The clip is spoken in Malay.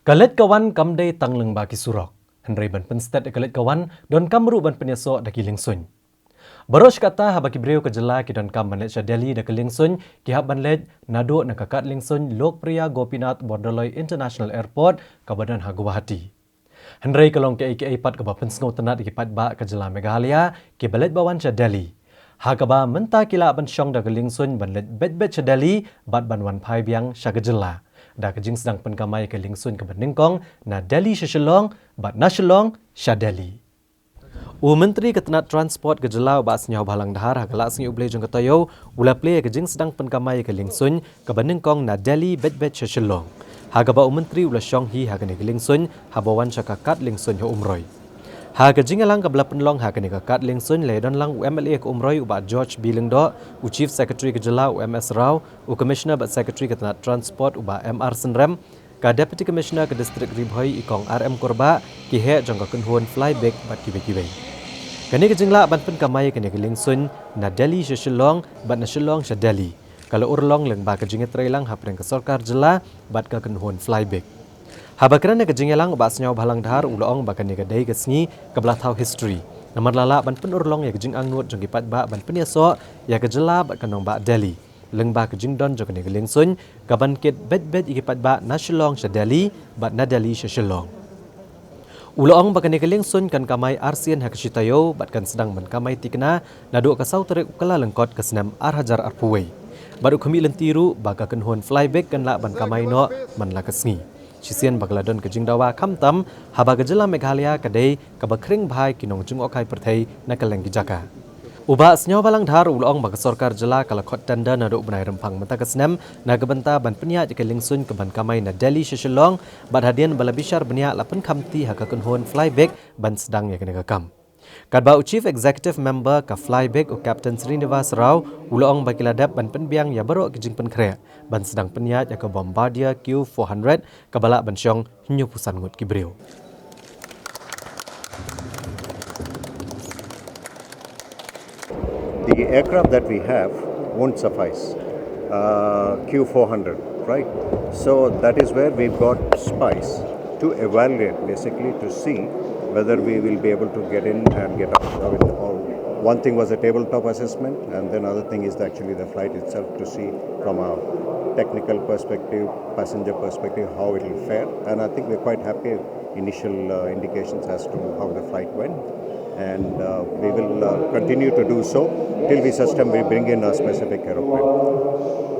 Kalit kawan kamday tangleng baki surok. Henry ban penstet kalit kawan don kamru ban penyesok da kaLliengsuin. Barosh kata habaki breu kejela ki don kam ban Shillong-Delhi da kaLliengsuin ki hab ban let nado na kaLliengsuin Lokpriya Gopinath Bordoloi International Airport ka badan ha Guwahati. Henry kalong ke pat ka ba pensngo tenat ki pat ba kejela Meghalaya ki balet bawan Shillong-Delhi. Ha ka ba menta kila ban syong da kaLliengsuin ban let bet Shillong-Delhi bat ban wan pai biang syagejela. Da kejing sedang Pynkamai kaLliengsuin ke Beningkong na Delhi Shillong bat na Shillong Delhi. Menteri Ketenat Transport kejela ba senyau balang dahar ha galak sengi ublei jong katayo ula play kejing sedang Pynkamai kaLliengsuin ke Beningkong na Delhi bet Shillong. Ha gaba menteri ula syong hi ha kene kaLliengsuin ha bawan syaka kaLliengsuin ho umroi. Ha kejing alang kabla penlong ha kene kaLliengsuin le don lang UMLA ke umroi uba George Bilingdo u Chief Secretary kejela UMS Rao u Commissioner bat Secretary Ketenat Transport uba MR Senrem ka Deputy Commissioner ke Distrik Ribhoi ikong RM Korba ki he jong ka kunhuan flyback bat kibe-kibe. Kene kejing la ban Pynkamai kene kaLliengsuin na Delhi Shillong bat na Shillong Delhi. Kalau urlong leng ba kejing trailang ha preng ke sarkar jela bat ka kunhuan flyback. Habakrana kejing lang ba senyau balang dahar ulong ba kene kadai ke sengi kebelah tahu history. Namar lala ban penurlong ya kejing angnut jong pat ba ban penyesok ya kejela bat kanong ba Delhi. Leng ba kejing don jong kene kaLliengsuin ka ban kit bet ikipat ba na Shillong Delhi bat na Delhi Shillong. Ulong ba kene kaLliengsuin kan kamai arsian ha kesitayo bat kan sedang ban kamai tikna na do ka sautere ukala lengkot ke senam Hajar Arpuwei. Baru kami lentiru ba ka kenhuan flyback kan la ban kamai no man la kesngi. Sisian bagladon kejing dawa kamtam haba kejela Meghalaya kadai kabakring bhai kinong jung okai perthai na kaleng jaka. Uba senyau balang dhar ulong bag sarkar jela kala khot tanda na do benai rempang mata kesnam na gebenta ban penya je kaLliengsuin ke ban kamai na Delhi Shillong bad hadian bala bishar benya lapen kamti ha ka kunhuan flyback ban sedang ya kena kam. Kadba Chief Executive Member ka flyback u Captain Srinivas Rao ulong bagiladap ban penbiang ya baru kejing penkre ban sedang penya ya ka Bombardier Q400 ka bala ban syong hinyu pusan ngut kibreu. The aircraft that we have won't suffice, Q400, right? So that is where we've got spies to evaluate, basically to see whether we will be able to get in and get out. One thing was a tabletop assessment, and then other thing is actually the flight itself to see from a technical perspective, passenger perspective, how it will fare. And I think we're quite happy initial indications as to how the flight went. And we will continue to do so till we such time we bring in a specific aeroplane.